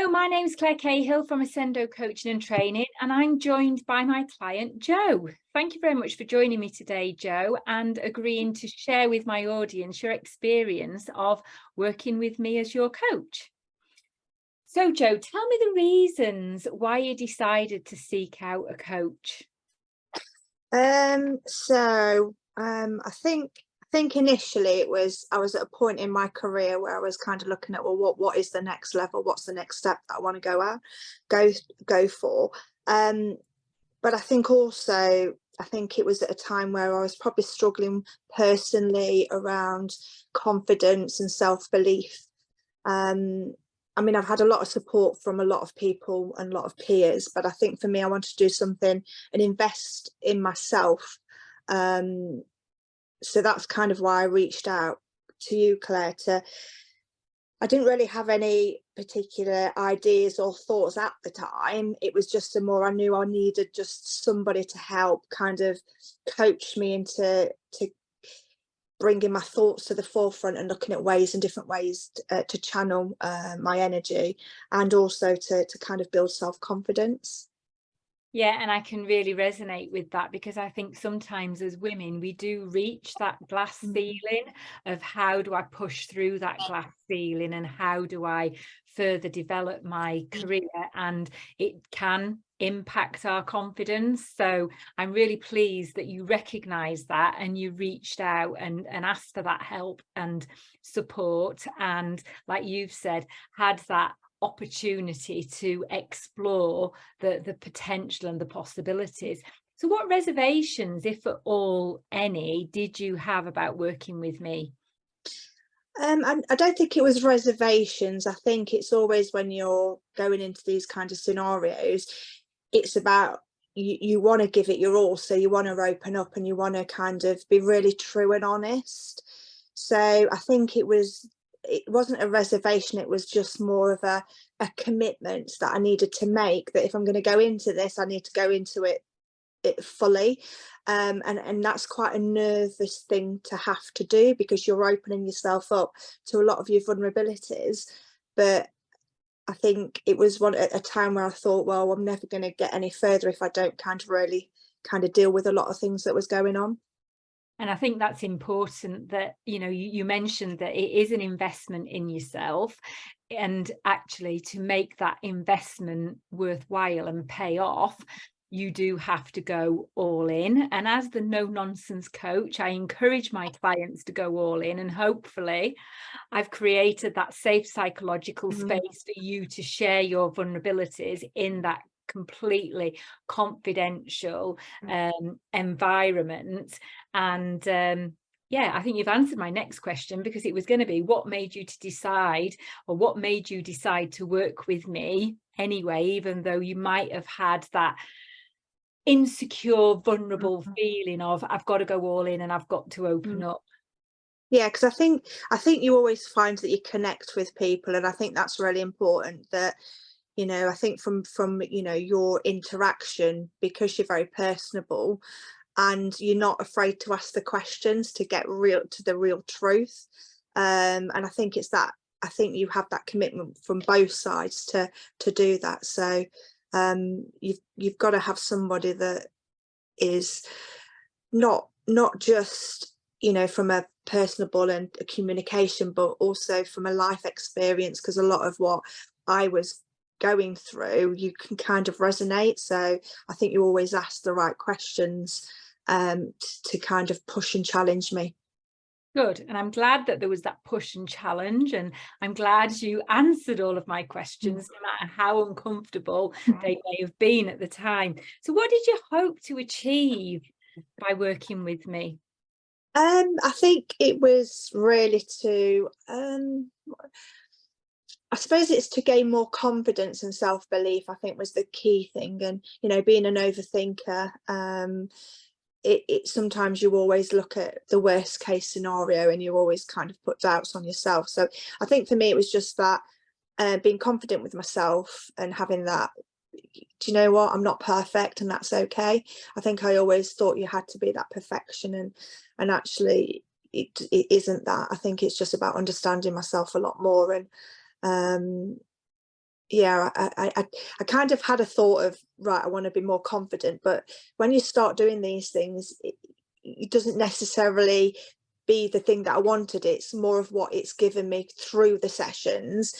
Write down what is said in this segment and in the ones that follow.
Hello, my name's Claire Cahill from Ascendo Coaching and Training, and I'm joined by my client, Jo. Thank you very much for joining me today, Jo, and agreeing to share with my audience your experience of working with me as your coach. So, Jo, tell me the reasons why you decided to seek out a coach. I think initially I was at a point in my career where I was kind of looking at, well, what is the next level? What's the next step that I want to go for? But I think it was at a time where I was probably struggling personally around confidence and self-belief. I mean, I've had a lot of support from a lot of people and a lot of peers, but I think for me, I wanted to do something and invest in myself. So that's kind of why I reached out to you, Claire. I didn't really have any particular ideas or thoughts at the time. It was just I knew I needed just somebody to help kind of coach me into bringing my thoughts to the forefront and looking at ways and different ways to channel my energy, and also to kind of build self-confidence. Yeah, and I can really resonate with that, because I think sometimes as women, we do reach that glass ceiling of how do I push through that glass ceiling and how do I further develop my career, and it can impact our confidence. So I'm really pleased that you recognize that and you reached out and asked for that help and support, and like you've said, had that opportunity to explore the potential and the possibilities. So what reservations, if at all any, did you have about working with me? I don't think it was reservations. I think it's always when you're going into these kind of scenarios, it's about you want to give it your all. So you want to open up and you want to kind of be really true and honest. So I think it wasn't a reservation, it was just more of a commitment that I needed to make, that if I'm going to go into this, I need to go into it fully. And that's quite a nervous thing to have to do, because you're opening yourself up to a lot of your vulnerabilities. But I think it was a time where I thought, well, I'm never going to get any further if I don't kind of really kind of deal with a lot of things that was going on. And I think that's important, that, you mentioned that it is an investment in yourself, and actually to make that investment worthwhile and pay off, you do have to go all in. And as the no nonsense coach, I encourage my clients to go all in, and hopefully I've created that safe psychological space for you to share your vulnerabilities in that completely confidential environment. And yeah, I think you've answered my next question, because it was going to be, what made you decide to work with me anyway, even though you might have had that insecure, vulnerable feeling of, I've got to go all in and I've got to open up. Yeah, because I think you always find that you connect with people, and I think that's really important. That, I think from your interaction, because you're very personable and you're not afraid to ask the questions to get the real truth. And I think I think you have that commitment from both sides to do that. So you've got to have somebody that is not just from a personable and a communication, but also from a life experience, because a lot of what I was going through, you can kind of resonate. So I think you always ask the right questions to kind of push and challenge me. Good. And I'm glad that there was that push and challenge, and I'm glad you answered all of my questions, no matter how uncomfortable they may have been at the time. So what did you hope to achieve by working with me? I think it was really I suppose it's to gain more confidence and self-belief, I think, was the key thing. And being an overthinker, it sometimes you always look at the worst case scenario and you always kind of put doubts on yourself. So I think for me it was just that, being confident with myself and having that, do you know what, I'm not perfect and that's okay. I think I always thought you had to be that perfection, and actually it isn't that. I think it's just about understanding myself a lot more, and yeah, I kind of had a thought of, right, I want to be more confident, but when you start doing these things, it doesn't necessarily be the thing that I wanted. It's more of what it's given me through the sessions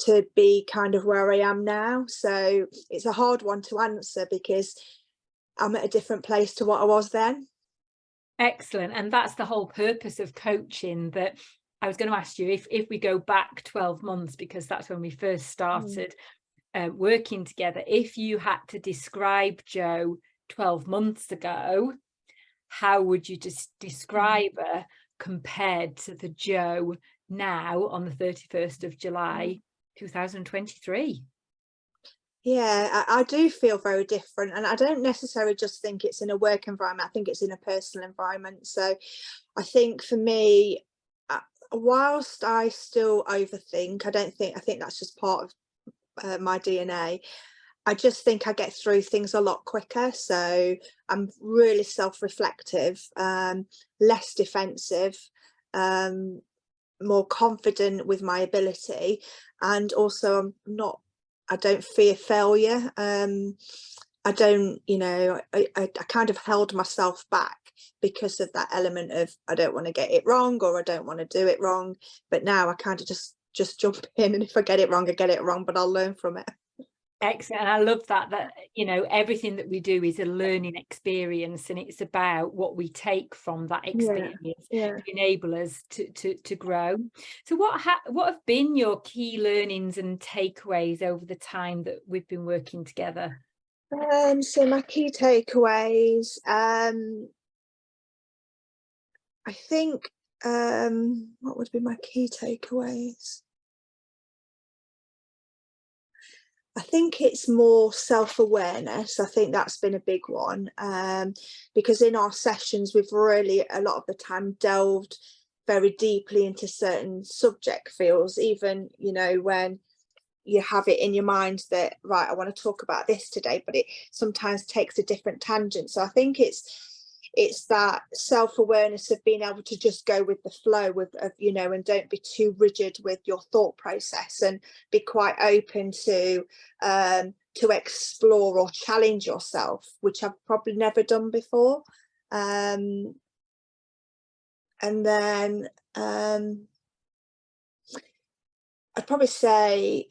to be kind of where I am now. So it's a hard one to answer because I'm at a different place to what I was then. Excellent. And that's the whole purpose of coaching. That I was going to ask you, if we go back 12 months, because that's when we first Mm. started working together, if you had to describe Jo 12 months ago, how would you just describe her compared to the Jo now on the 31st of July 2023? Yeah, I do feel very different, and I don't necessarily just think it's in a work environment. I think it's in a personal environment. So I think for me, whilst I still overthink, I think that's just part of my DNA. I just think I get through things a lot quicker. So I'm really self-reflective, less defensive, um, more confident with my ability, and also I don't fear failure. I don't, I kind of held myself back because of that element of, I don't want to get it wrong, or I don't want to do it wrong. But now I kind of just jump in, and if I get it wrong, I get it wrong, but I'll learn from it. Excellent. And I love that everything that we do is a learning experience, and it's about what we take from that Yeah, experience yeah. to enable us to grow. So what have been your key learnings and takeaways over the time that we've been working together? So my key takeaways, I think, what would be my key takeaways? I think it's more self-awareness. I think that's been a big one, because in our sessions, we've really, a lot of the time, delved very deeply into certain subject fields, even, when you have it in your mind that, right, I want to talk about this today, but it sometimes takes a different tangent. So I think it's that self-awareness of being able to just go with the flow and don't be too rigid with your thought process, and be quite open to explore or challenge yourself, which I've probably never done before. And then I'd probably say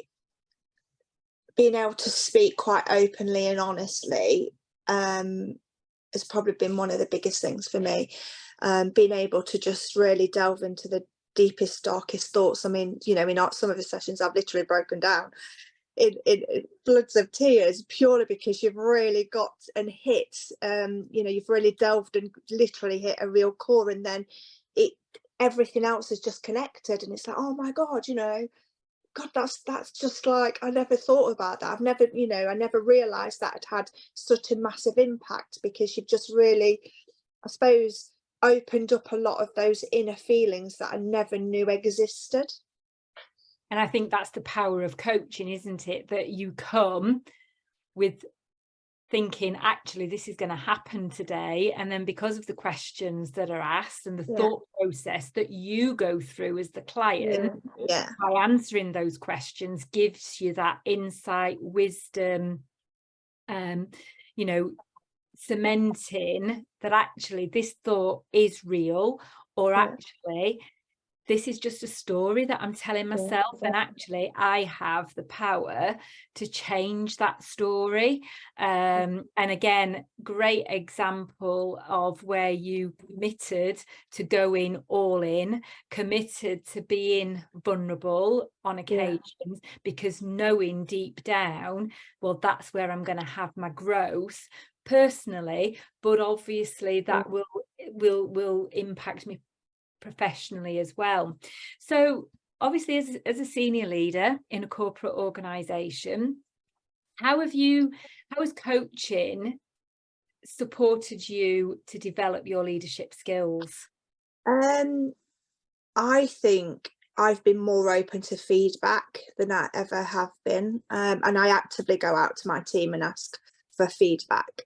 being able to speak quite openly and honestly, has probably been one of the biggest things for me. Being able to just really delve into the deepest, darkest thoughts. I mean, in some of the sessions, I've literally broken down in floods of tears, purely because you've really got and hit, you've really delved and literally hit a real core, and then it everything else is just connected, and it's like, oh my God, God, that's just like, I never thought about that. I never realized that it had such a massive impact, because you've just really, I suppose, opened up a lot of those inner feelings that I never knew existed. And I think that's the power of coaching, isn't it? That you come with thinking, actually, this is going to happen today. And then because of the questions that are asked and the Yeah, thought process that you go through as the client, yeah, by answering those questions, gives you that insight, wisdom, cementing that actually this thought is real, or yeah, actually this is just a story that I'm telling yeah, myself, and actually I have the power to change that story. And again, great example of where you committed to going all in, committed to being vulnerable on yeah, occasions, because knowing deep down, well, that's where I'm going to have my growth personally, but obviously yeah. that will impact me professionally as well. So obviously, as a senior leader in a corporate organization, how has coaching supported you to develop your leadership skills? Um, I think I've been more open to feedback than I ever have been, and I actively go out to my team and ask for feedback.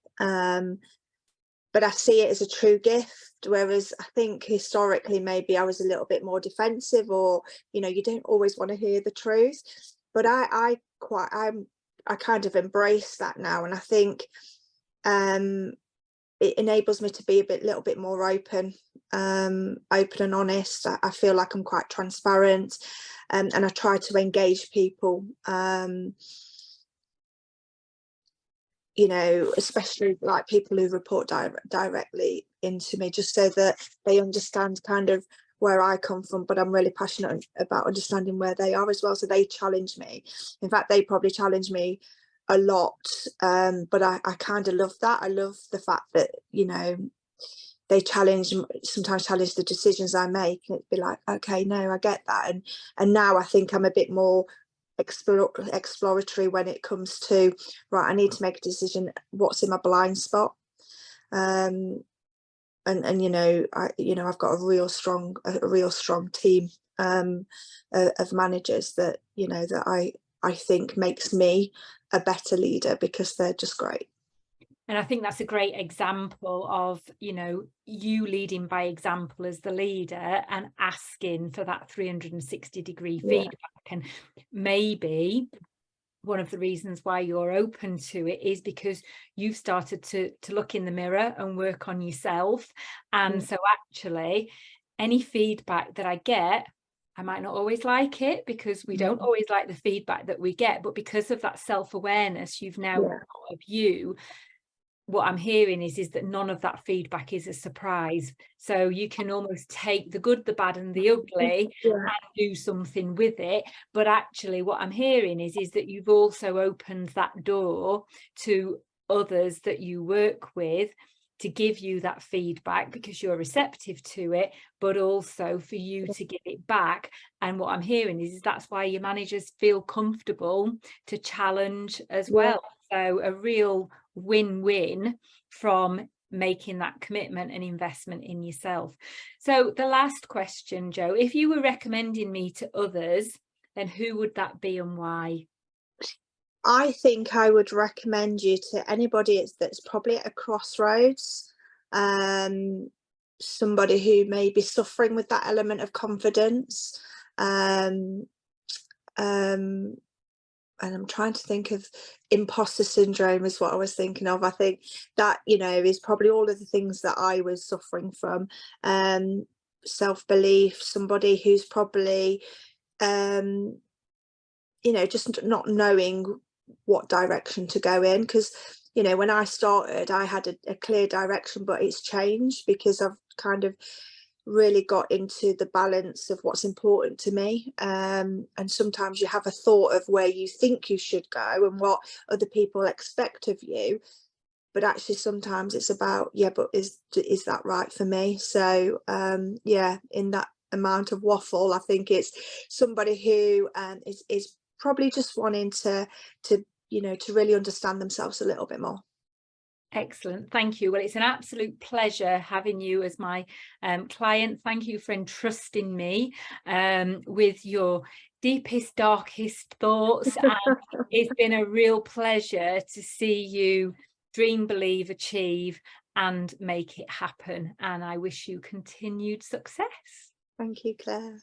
But I see it as a true gift. Whereas I think historically, maybe I was a little bit more defensive, or, you don't always want to hear the truth. But I I kind of embrace that now, and I think it enables me to be little bit more open and honest. I feel like I'm quite transparent, and I try to engage people, you know, especially like people who report directly into me, just so that they understand kind of where I come from, but I'm really passionate about understanding where they are as well. So they challenge me. In fact, they probably challenge me a lot, but I kind of love that. I love the fact that, you know, they sometimes challenge the decisions I make, and it'd be like, okay, no, I get that. And now I think I'm a bit more exploratory when it comes to, right, I need to make a decision, what's in my blind spot. And you know, I've got a real strong team of managers that, you know, that I think makes me a better leader, because they're just great. And I think that's a great example of, you know, you leading by example as the leader and asking for that 360-degree feedback. And maybe one of the reasons why you're open to it is because you've started to look in the mirror and work on yourself. And so actually, any feedback that I get, I might not always like it, because we don't always like the feedback that we get, but because of that self-awareness you've now got of you, what I'm hearing is that none of that feedback is a surprise. So you can almost take the good, the bad and the ugly and do something with it. But actually what I'm hearing is that you've also opened that door to others that you work with to give you that feedback, because you're receptive to it, but also for you to give it back. And what I'm hearing is that's why your managers feel comfortable to challenge as well. So a real win-win from making that commitment and investment in yourself. So the last question, Jo, if you were recommending me to others, then who would that be and why? I think I would recommend you to anybody that's probably at a crossroads, somebody who may be suffering with that element of confidence, and I'm trying to think of imposter syndrome is what I was thinking of. I think that, you know, is probably all of the things that I was suffering from. Self-belief, somebody who's probably, you know, just not knowing what direction to go in. Because, you know, when I started, I had a clear direction, but it's changed because I've kind of really got into the balance of what's important to me, and sometimes you have a thought of where you think you should go and what other people expect of you, but actually sometimes it's about, yeah, but is that right for me? So yeah, in that amount of waffle, I think it's somebody who is probably just wanting to you know, to really understand themselves a little bit more. Excellent. Thank you. Well, it's an absolute pleasure having you as my client. Thank you for entrusting me with your deepest, darkest thoughts. And it's been a real pleasure to see you dream, believe, achieve, and make it happen. And I wish you continued success. Thank you, Claire.